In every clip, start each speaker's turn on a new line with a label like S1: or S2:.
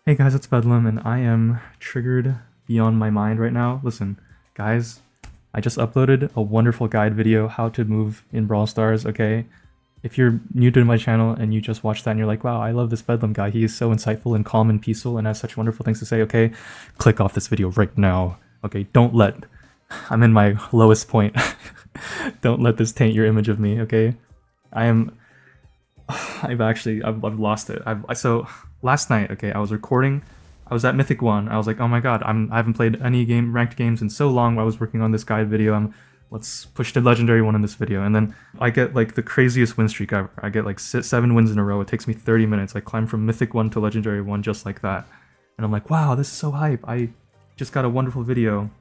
S1: Hey guys, it's Bedlam, and I am triggered beyond my mind right now. Listen, guys, I just uploaded a wonderful guide video, how to move in Brawl Stars, okay? If you're new to my channel and you just watched that and you're like, wow, I love this Bedlam guy, he is so insightful and calm and peaceful and has such wonderful things to say, okay? Click off this video right now, okay? Don't let... I'm in my lowest point. Don't let this taint your image of me, okay? I've lost it. So last night, okay, I was recording. I was at Mythic 1. I was like, oh my god, I haven't played any ranked games in so long while I was working on this guide video. Let's push to Legendary 1 in this video. And then I get like the craziest win streak ever. I get like 7 wins in a row. It takes me 30 minutes. I climb from Mythic 1 to Legendary 1 just like that. And I'm like, wow, this is so hype. I just got a wonderful video.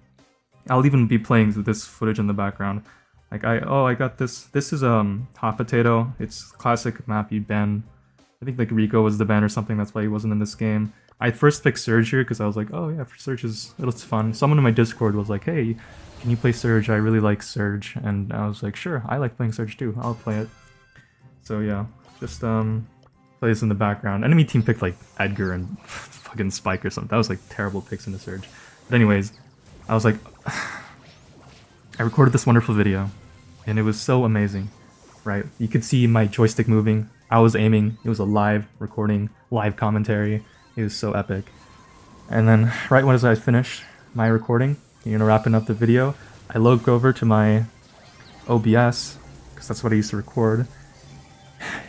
S1: I'll even be playing this footage in the background. Like I got this. This is Hot Potato. It's classic map you ban. I think like Rico was the ban or something. That's why he wasn't in this game. I first picked Surge here because I was like, oh yeah, for Surge it's fun. Someone in my Discord was like, hey, can you play Surge? I really like Surge, and I was like, sure, I like playing Surge too. I'll play it. So yeah, just play this in the background. Enemy team picked like Edgar and fucking Spike or something. That was like terrible picks into Surge. But anyways, I was like, I recorded this wonderful video, and it was so amazing, right? You could see my joystick moving. I was aiming. It was a live recording, live commentary. It was so epic. And then right when I finished my recording, wrapping up the video, I look over to my OBS, because that's what I used to record.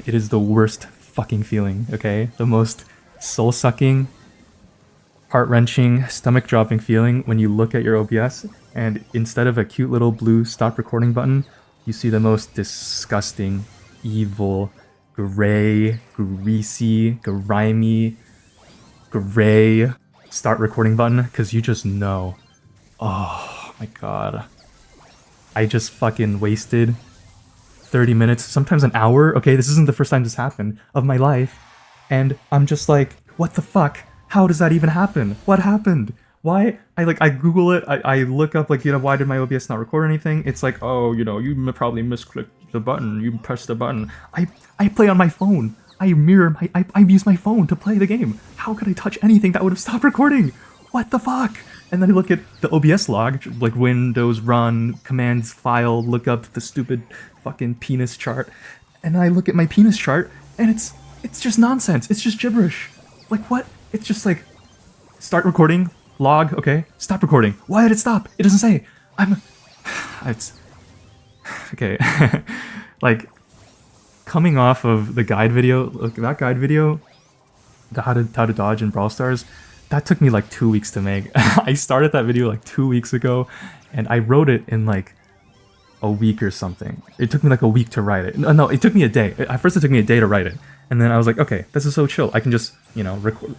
S1: It is the worst fucking feeling, okay? The most soul-sucking, heart-wrenching, stomach-dropping feeling when you look at your OBS, and instead of a cute little blue stop recording button, you see the most disgusting, evil, gray, greasy, grimy, gray start recording button, because you just know. Oh my god. I just fucking wasted 30 minutes, sometimes an hour, okay, this isn't the first time this happened, of my life, and I'm just like, what the fuck? How does that even happen? What happened? Why? I Google it, I look up like, why did my OBS not record anything? It's like, oh, you probably misclicked the button, you pressed the button. I play on my phone. I use my phone to play the game. How could I touch anything that would have stopped recording? What the fuck? And then I look at the OBS log, like Windows run, commands file, look up the stupid fucking penis chart, and I look at my penis chart, and it's just nonsense. It's just gibberish. Like what? It's just like, start recording, log, okay, stop recording. Why did it stop? It doesn't say. It's, okay. Like, coming off of the guide video, look, that guide video, the how to dodge in Brawl Stars, that took me like 2 weeks to make. I started that video like 2 weeks ago, and I wrote it in like a week or something. It took me like a week to write it. No, it took me a day. At first it took me a day to write it. And then I was like, okay, this is so chill. I can just, record,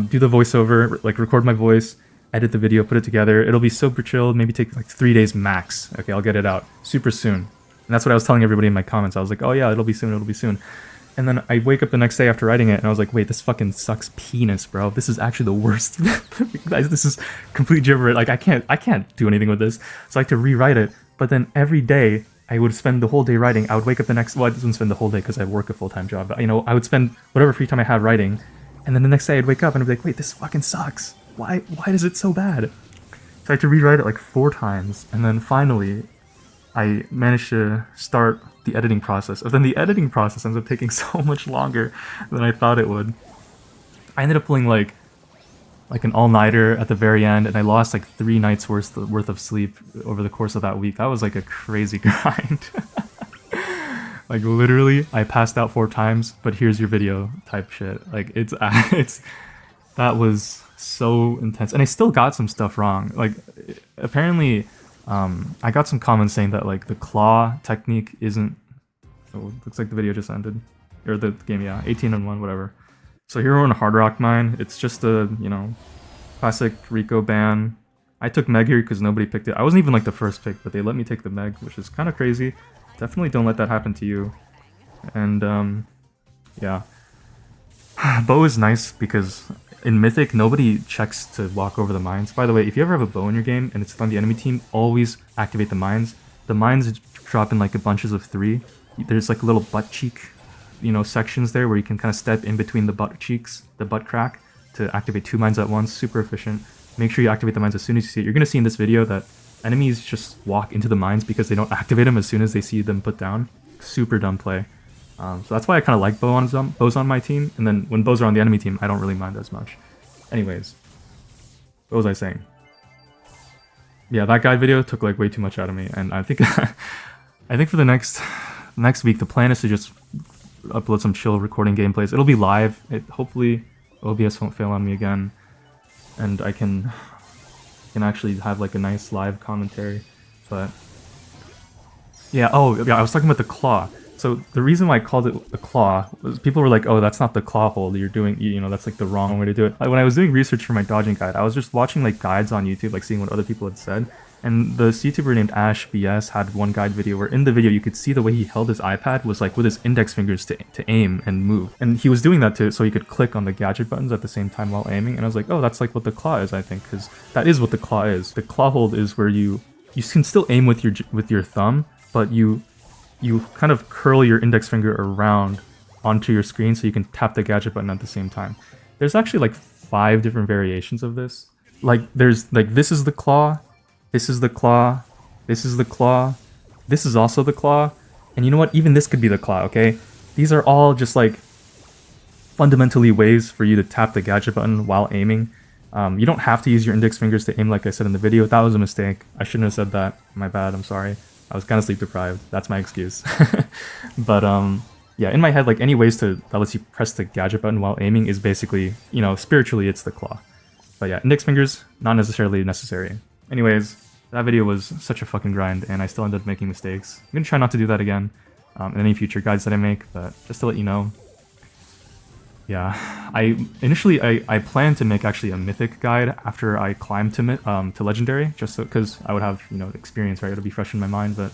S1: do the voiceover, like record my voice, edit the video, put it together. It'll be super chill, maybe take like 3 days max. Okay, I'll get it out super soon. And that's what I was telling everybody in my comments. I was like, oh yeah, it'll be soon, it'll be soon. And then I wake up the next day after writing it, and I was like, wait, this fucking sucks penis, bro. This is actually the worst. Guys, this is complete gibberish. Like, I can't do anything with this. So I had to rewrite it. But then every day, I would spend the whole day writing. I would wake up the next... Well, I didn't spend the whole day because I work a full-time job. But, I would spend whatever free time I had writing. And then the next day, I'd wake up and I'd be like, wait, this fucking sucks. Why is it so bad? So I had to rewrite it like 4 times. And then finally, I managed to start the editing process. But then the editing process ends up taking so much longer than I thought it would. I ended up pulling like an all-nighter at the very end, and I lost like 3 nights worth of sleep over the course of that week. That was like a crazy grind. Like literally, I passed out 4 times, but here's your video type shit. Like it's that was so intense, and I still got some stuff wrong. Like apparently, I got some comments saying that like the claw technique isn't. Oh, looks like the video just ended, or the game, yeah, 18-1, whatever. So Hero and Hard Rock Mine, it's just a, classic Rico ban. I took Meg here because nobody picked it. I wasn't even like the first pick, but they let me take the Meg, which is kind of crazy. Definitely don't let that happen to you. And, yeah. Bow is nice because in Mythic, nobody checks to walk over the mines. By the way, if you ever have a bow in your game and it's on the enemy team, always activate the mines. The mines drop in like bunches of 3. There's like little butt cheek, sections there where you can kind of step in between the butt cheeks, the butt crack. to activate 2 mines at once, super efficient. Make sure you activate the mines as soon as you see it. You're gonna see in this video that enemies just walk into the mines because they don't activate them as soon as they see them put down. Super dumb play. So that's why I kind of like bows on my team, and then when bows are on the enemy team, I don't really mind as much. Anyways, what was I saying? Yeah, that guide video took like way too much out of me, and I think I think for the next week the plan is to just upload some chill recording gameplays. It'll be live. Hopefully OBS won't fail on me again, and I can actually have like a nice live commentary. But yeah, oh yeah, I was talking about the claw. So the reason why I called it a claw was people were like, oh, that's not the claw hold, you're doing, you know, that's like the wrong way to do it. When I was doing research for my dodging guide, I was just watching like guides on YouTube, like seeing what other people had said. And this YouTuber named Ash BS had one guide video where in the video you could see the way he held his iPad was like with his index fingers to aim and move. And he was doing that so he could click on the gadget buttons at the same time while aiming. And I was like, oh, that's like what the claw is, I think, because that is what the claw is. The claw hold is where you can still aim with your thumb, but you kind of curl your index finger around onto your screen so you can tap the gadget button at the same time. There's actually like 5 different variations of this. Like there's like this is the claw, this is the claw, this is the claw, this is also the claw, and you know what? Even this could be the claw, okay? These are all just like fundamentally ways for you to tap the gadget button while aiming. You don't have to use your index fingers to aim like I said in the video. That was a mistake. I shouldn't have said that. My bad, I'm sorry. I was kind of sleep deprived. That's my excuse. But yeah, in my head, like any ways that lets you press the gadget button while aiming is basically, you know, spiritually it's the claw. But yeah, index fingers, not necessarily necessary. Anyways, that video was such a fucking grind, and I still ended up making mistakes. I'm gonna try not to do that again in any future guides that I make, but just to let you know. Yeah, initially I planned to make actually a Mythic guide after I climbed to Legendary, just so, because I would have, you know, experience, right? It'll be fresh in my mind, but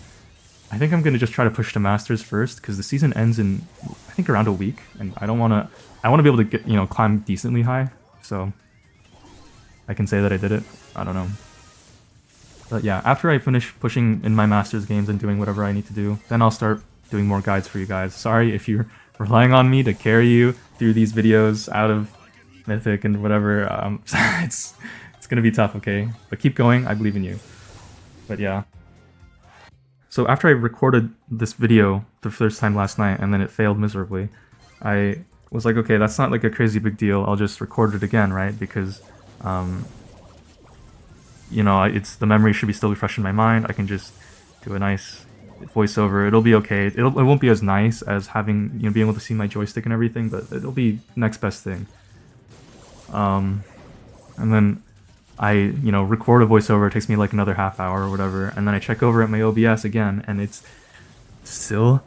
S1: I think I'm gonna just try to push to Masters first, because the season ends in, I think, around a week, and I want to be able to get, you know, climb decently high, so I can say that I did it. I don't know. But yeah, after I finish pushing in my Masters games and doing whatever I need to do, then I'll start doing more guides for you guys. Sorry if you're relying on me to carry you through these videos out of Mythic and whatever. It's gonna be tough, okay? But keep going, I believe in you. But yeah. So after I recorded this video the first time last night and then it failed miserably, I was like, okay, that's not like a crazy big deal, I'll just record it again, right? Because you know, the memory should be still fresh in my mind. I can just do a nice voiceover. It'll be okay. It won't be as nice as having, you know, being able to see my joystick and everything, but it'll be next best thing. And then I, you know, record a voiceover. It takes me like another half hour or whatever, and then I check over at my OBS again, and it's still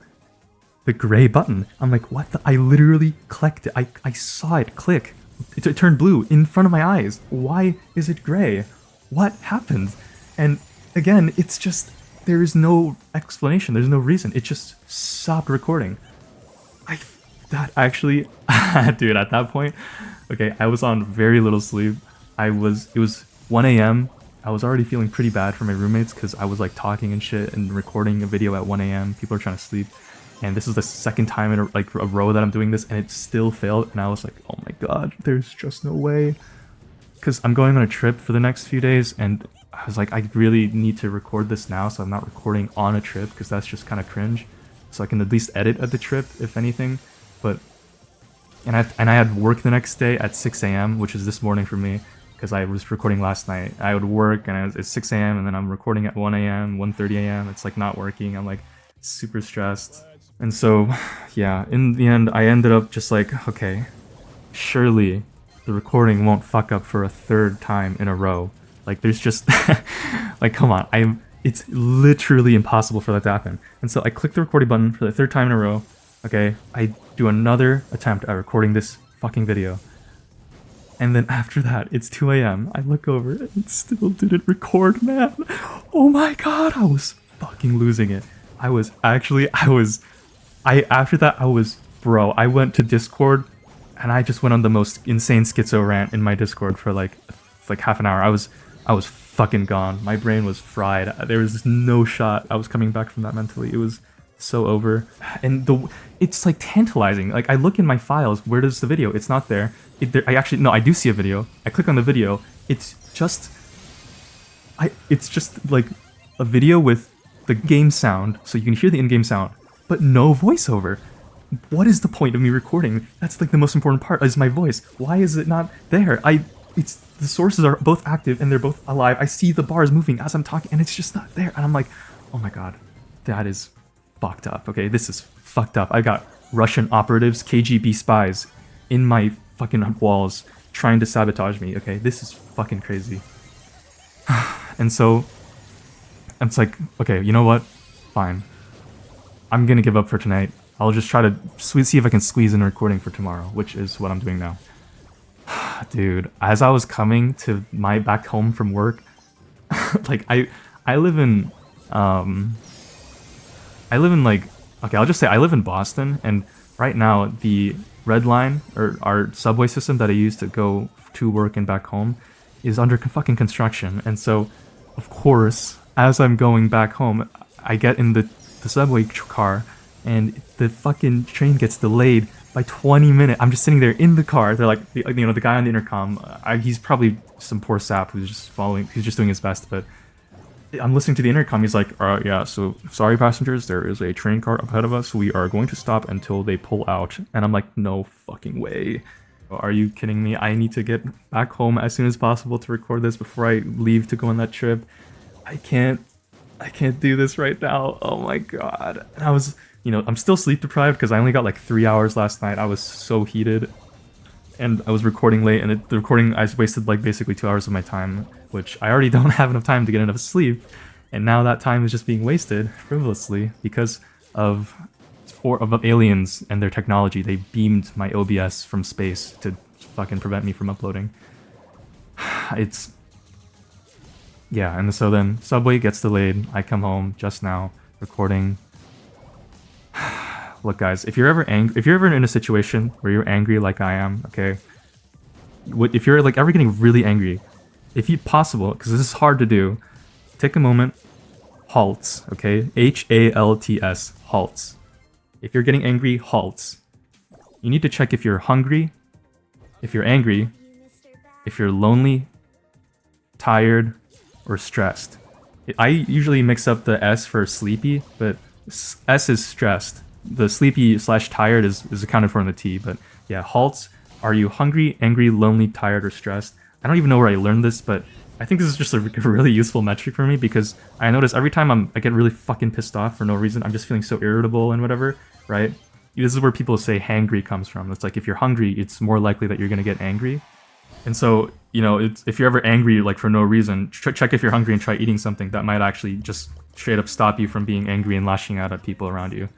S1: the gray button. I'm like, what the? I literally clicked it. I saw it click. It turned blue in front of my eyes. Why is it gray? What happened? And again, it's just, there is no explanation. There's no reason. It just stopped recording. That actually, dude, at that point, okay, I was on very little sleep. It was 1 a.m. I was already feeling pretty bad for my roommates because I was like talking and shit and recording a video at 1 a.m. People are trying to sleep. And this is the second time in a row that I'm doing this, and it still failed. And I was like, oh my god, there's just no way. Because I'm going on a trip for the next few days, and I was like, I really need to record this now, so I'm not recording on a trip, because that's just kind of cringe. So I can at least edit at the trip, if anything. But and I had work the next day at 6 a.m., which is this morning for me, because I was recording last night. I would work, and it's 6 a.m., and then I'm recording at 1 a.m., 1:30 a.m. It's like not working. I'm like super stressed. And so, yeah, in the end, I ended up just like, okay, surely the recording won't fuck up for a 3rd time in a row. Like, there's just, like, come on, it's literally impossible for that to happen. And so I click the recording button for the 3rd time in a row. Okay, I do another attempt at recording this fucking video. And then after that, it's 2 a.m. I look over and it still didn't record, man. Oh my god, I was fucking losing it. After that, bro, I went to Discord and I just went on the most insane schizo rant in my Discord for like half an hour. I was fucking gone. My brain was fried. There was no shot I was coming back from that mentally. It was so over. And it's like tantalizing. Like I look in my files, where does the video? It's not there. I actually no, I do see a video. I click on the video. It's just like a video with the game sound, so you can hear the in-game sound, but no voiceover. What is the point of me recording? That's like the most important part, is my voice. Why is it not there? It's the sources are both active and they're both alive. I see the bars moving as I'm talking and it's just not there. And I'm like, oh my god, that is fucked up. Okay, this is fucked up. I got Russian operatives, KGB spies in my fucking walls trying to sabotage me. Okay, this is fucking crazy. And so it's like, okay, you know what? Fine. I'm gonna give up for tonight. I'll just try to see if I can squeeze in a recording for tomorrow, which is what I'm doing now. Dude, as I was coming to my back home from work, like I live in like, okay, I'll just say I live in Boston, and right now the red line, or our subway system that I use to go to work and back home, is under fucking construction. And so, of course, as I'm going back home, I get in the subway car, and the fucking train gets delayed by 20 minutes. I'm just sitting there in the car. They're like, you know, the guy on the intercom, he's probably some poor sap who's just doing his best, but I'm listening to the intercom. He's like, yeah, so sorry passengers, there is a train car ahead of us. We are going to stop until they pull out. And I'm like, no fucking way. Are you kidding me? I need to get back home as soon as possible to record this before I leave to go on that trip. I can't do this right now. Oh my god. And I was, you know, I'm still sleep deprived because I only got like 3 hours last night. I was so heated. And I was recording late, and the recording, I wasted like basically 2 hours of my time, which I already don't have enough time to get enough sleep. And now that time is just being wasted frivolously because of aliens and their technology. They beamed my OBS from space to fucking prevent me from uploading. Yeah, and so then subway gets delayed. I come home just now, recording. Look, guys, if you're ever in a situation where you're angry like I am, okay, if you're like ever getting really angry, if you possible, because this is hard to do, take a moment, HALTS, okay, HALTS, HALTS. If you're getting angry, HALTS. You need to check if you're hungry, if you're angry, if you're lonely, tired, or stressed. I usually mix up the S for sleepy, but S is stressed. The sleepy / tired is accounted for in the T, but yeah, HALTS. Are you hungry, angry, lonely, tired, or stressed? I don't even know where I learned this, but I think this is just a really useful metric for me, because I notice every time I get really fucking pissed off for no reason, I'm just feeling so irritable and whatever, right? This is where people say hangry comes from. It's like if you're hungry, it's more likely that you're gonna get angry. And so, you know, if you're ever angry like for no reason, check if you're hungry and try eating something that might actually just straight up stop you from being angry and lashing out at people around you.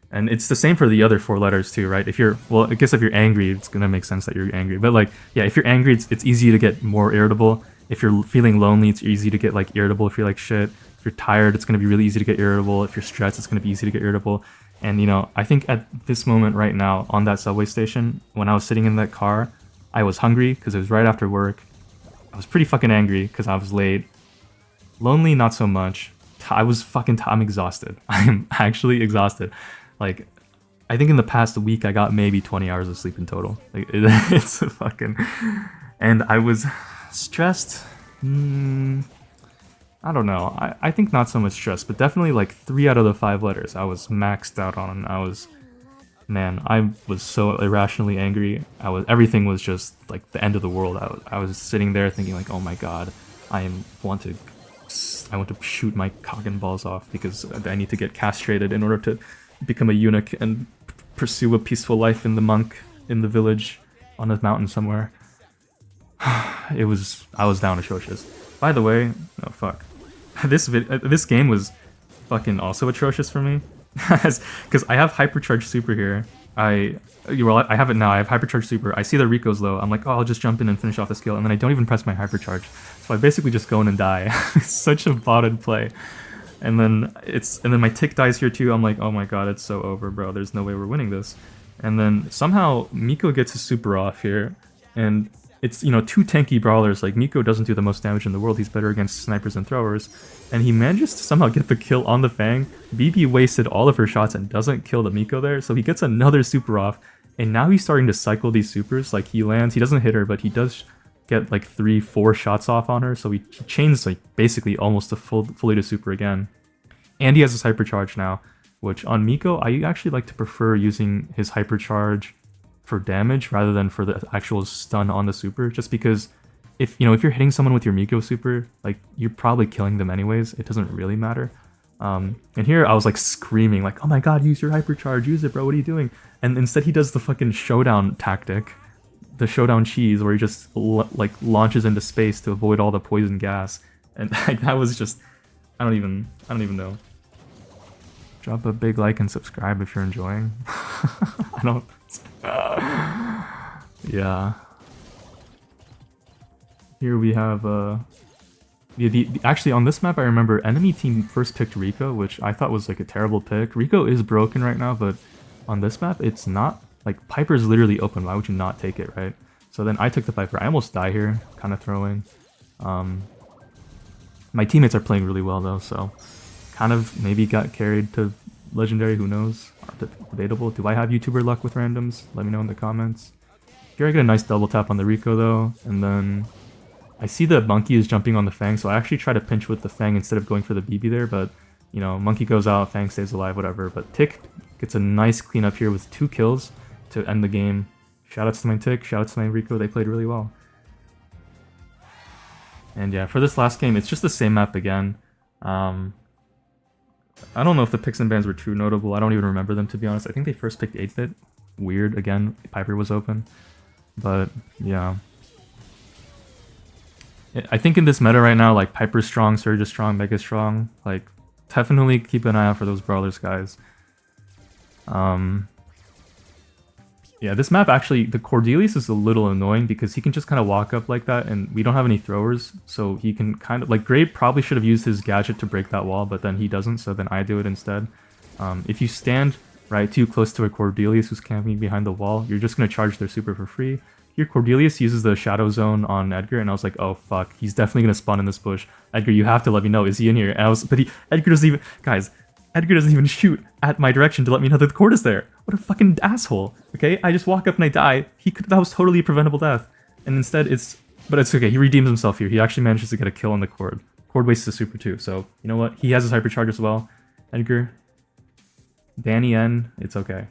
S1: And it's the same for the other 4 letters too, right? I guess if you're angry, it's gonna make sense that you're angry. But like, yeah, if you're angry, it's easy to get more irritable. If you're feeling lonely, it's easy to get like irritable if you're like shit. If you're tired, it's gonna be really easy to get irritable. If you're stressed, it's gonna be easy to get irritable. And you know, I think at this moment right now on that subway station, when I was sitting in that car, I was hungry because it was right after work. I was pretty fucking angry because I was late. Lonely, not so much. I'm exhausted. I'm actually exhausted. Like, I think in the past week I got maybe 20 hours of sleep in total. Like, it's a fucking... And I was stressed. I don't know. I think not so much stressed, but definitely like 3 out of the 5 letters I was maxed out on. Man, I was so irrationally angry. Everything was just like the end of the world. I was sitting there thinking like, oh my god, I want to shoot my cock and balls off because I need to get castrated in order to become a eunuch and pursue a peaceful life in the village on a mountain somewhere. I was down atrocious. By the way, no fuck. This game was fucking also atrocious for me. Because I have hypercharged super here. I have it now. I have hypercharged super. I see the Rico's low. I'm like, oh, I'll just jump in and finish off the skill, and then I don't even press my hypercharge. So I basically just go in and die. It's such a botted play. And then my tick dies here too. I'm like, oh my god, it's so over, bro. There's no way we're winning this. And then somehow Miko gets his super off here, and it's, you know, two tanky brawlers. Like, Miko doesn't do the most damage in the world. He's better against snipers and throwers. And he manages to somehow get the kill on the Fang. BB wasted all of her shots and doesn't kill the Miko there, so he gets another super off. And now he's starting to cycle these supers. Like, he lands, he doesn't hit her, but he does get like 3-4 shots off on her, so he chains like basically almost a fully to super again. And he has his hypercharge now, which on Miko, I actually like to prefer using his hypercharge for damage rather than for the actual stun on the super, just because if you're hitting someone with your Miko super, like, you're probably killing them anyways. It doesn't really matter. And here I was like screaming like, oh my god, use your hypercharge, use it, bro, what are you doing? And instead he does the fucking showdown tactic, the showdown cheese, where he just like launches into space to avoid all the poison gas. And that was just, I don't even know. Drop a big like and subscribe if you're enjoying. I don't... yeah. Here we have, actually on this map I remember enemy team first picked Rico, which I thought was like a terrible pick. Rico is broken right now, but on this map it's not. Like, Piper's literally open, why would you not take it, right? So then I took the Piper. I almost die here, kind of throwing. My teammates are playing really well though, so kind of maybe got carried to Legendary, who knows? Debatable. Do I have YouTuber luck with randoms? Let me know in the comments. Here I get a nice double tap on the Rico though, and then I see the Monkey is jumping on the Fang, so I actually try to pinch with the Fang instead of going for the BB there, but, you know, Monkey goes out, Fang stays alive, whatever. But Tick gets a nice cleanup here with 2 kills to end the game. Shoutouts to my Tick, shoutouts to my Rico, they played really well. And yeah, for this last game, it's just the same map again. I don't know if the picks and bans were too notable. I don't even remember them, to be honest. I think they first picked 8-bit. Weird, again, Piper was open. But, yeah. I think in this meta right now, like, Piper's strong, Surge is strong, Mega's strong. Like, definitely keep an eye out for those brawlers, guys. Yeah, this map actually, the Cordelius is a little annoying because he can just kind of walk up like that, and we don't have any throwers, so he can kind of, like, Gray probably should have used his gadget to break that wall, but then he doesn't, so then I do it instead. If you stand right too close to a Cordelius who's camping behind the wall, you're just going to charge their super for free. Here, Cordelius uses the Shadow Zone on Edgar, and I was like, oh fuck, he's definitely going to spawn in this bush. Edgar, you have to let me know, is he in here? And Edgar doesn't even, guys, Edgar doesn't even shoot at my direction to let me know that the cord is there. What a fucking asshole. Okay, I just walk up and I die. That was totally a preventable death. And instead but it's okay, he redeems himself here. He actually manages to get a kill on the cord. Cord wastes a super too, so you know what? He has his hypercharge as well. Edgar, Danny N, it's okay.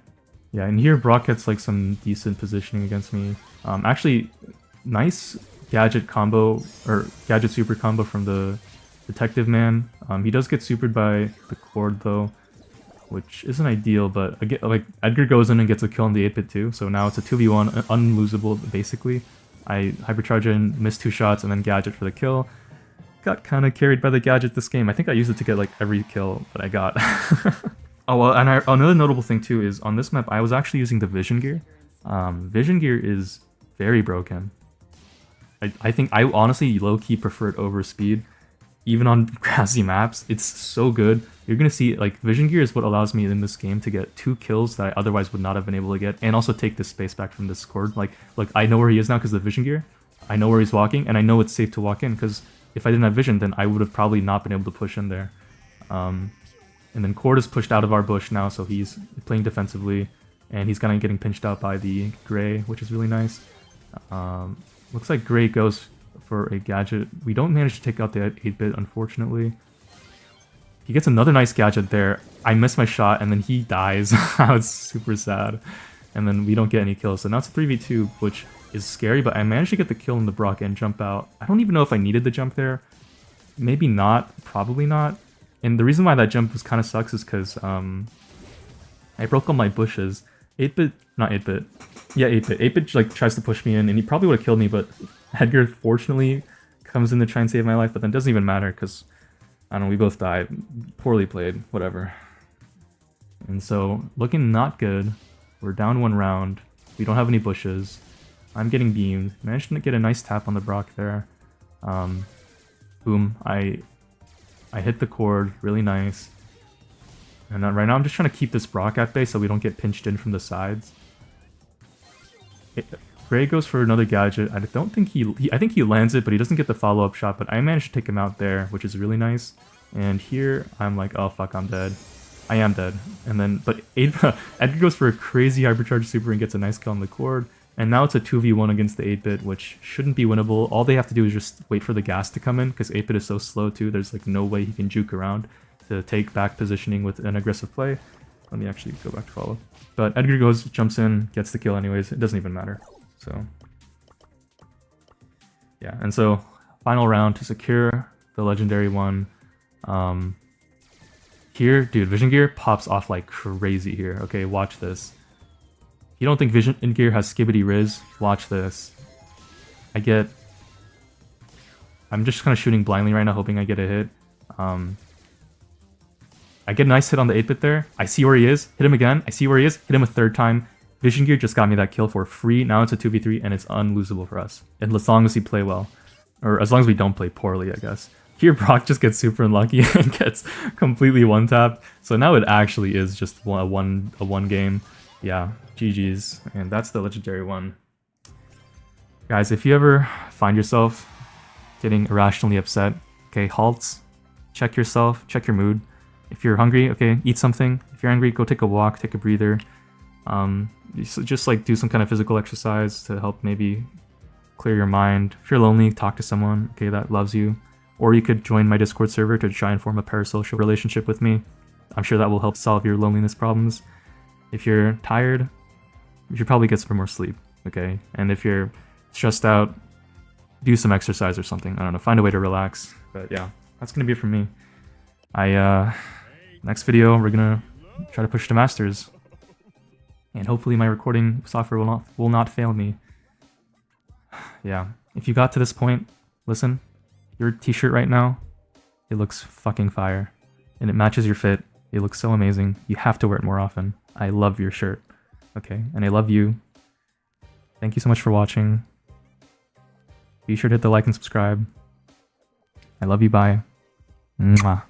S1: Yeah, and here Brock gets like some decent positioning against me. Actually, nice gadget combo, or gadget super combo from the Detective Man. He does get supered by the cord though, which isn't ideal, but again, like, Edgar goes in and gets a kill on the 8-bit too, so now it's a 2v1, unlosable basically. I hypercharge in, miss 2 shots, and then gadget for the kill. Got kind of carried by the gadget this game. I think I used it to get like every kill that I got. Oh well, and another notable thing too is on this map I was actually using the Vision Gear. Vision Gear is very broken. I think I honestly low-key prefer it over speed. Even on grassy maps, it's so good. You're gonna see, like, Vision Gear is what allows me in this game to get 2 kills that I otherwise would not have been able to get, and also take this space back from this cord. Like, look, I know where he is now because of the Vision Gear. I know where he's walking, and I know it's safe to walk in, because if I didn't have Vision, then I would have probably not been able to push in there. And then Cord is pushed out of our bush now, so he's playing defensively, and he's kind of getting pinched out by the Gray, which is really nice. Looks like Gray goes for a gadget. We don't manage to take out the 8-bit, unfortunately. He gets another nice gadget there. I miss my shot, and then he dies. I was super sad. And then we don't get any kills. So now it's a 3v2, which is scary, but I managed to get the kill in the Brock and jump out. I don't even know if I needed the jump there. Maybe not. Probably not. And the reason why that jump was kind of sucks is because I broke all my bushes. 8-bit, not 8-bit. Yeah, 8-bit. 8-bit like tries to push me in, and he probably would have killed me, but Edgar fortunately comes in to try and save my life, but then it doesn't even matter because, I don't know, we both died. Poorly played, whatever. And so, looking not good. We're down 1 round. We don't have any bushes. I'm getting beamed. Managed to get a nice tap on the Brock there. Boom. I hit the cord. Really nice. And right now I'm just trying to keep this Brock at bay so we don't get pinched in from the sides. Gray goes for another gadget. I don't think I think he lands it, but he doesn't get the follow-up shot, but I managed to take him out there, which is really nice. And here, I'm like, oh fuck, I'm dead. I am dead. And then, but Edgar goes for a crazy hypercharge super and gets a nice kill on the cord. And now it's a 2v1 against the 8-bit, which shouldn't be winnable. All they have to do is just wait for the gas to come in, because 8-bit is so slow too, there's like no way he can juke around to take back positioning with an aggressive play. Let me actually go back to follow. But Edgar goes, jumps in, gets the kill anyways, it doesn't even matter. So, yeah, and so, final round to secure the legendary one. Here, dude, Vision Gear pops off like crazy here. Okay, watch this. If you don't think Vision Gear has Skibbity Riz, watch this. I'm just kind of shooting blindly right now, hoping I get a hit. I get a nice hit on the 8-bit there. I see where he is. Hit him again. I see where he is. Hit him a third time. Vision Gear just got me that kill for free. Now it's a 2v3 and it's unlosable for us. And as long as we play well. Or as long as we don't play poorly, I guess. Here Brock just gets super unlucky and gets completely one-tapped. So now it actually is just a one game. Yeah, GG's. And that's the legendary one. Guys, if you ever find yourself getting irrationally upset, okay, HALTS. Check yourself, check your mood. If you're hungry, okay, eat something. If you're angry, go take a walk, take a breather. Just like do some kind of physical exercise to help maybe clear your mind. If you're lonely, talk to someone, okay, that loves you. Or you could join my Discord server to try and form a parasocial relationship with me. I'm sure that will help solve your loneliness problems. If you're tired, you should probably get some more sleep, okay? And if you're stressed out, do some exercise or something. I don't know, find a way to relax. But yeah, that's gonna be it for me. Next video, we're gonna try to push to Masters. And hopefully my recording software will not fail me. Yeah, if you got to this point, listen, your t-shirt right now, it looks fucking fire. And it matches your fit. It looks so amazing. You have to wear it more often. I love your shirt. Okay, and I love you. Thank you so much for watching. Be sure to hit the like and subscribe. I love you, bye. Mwah.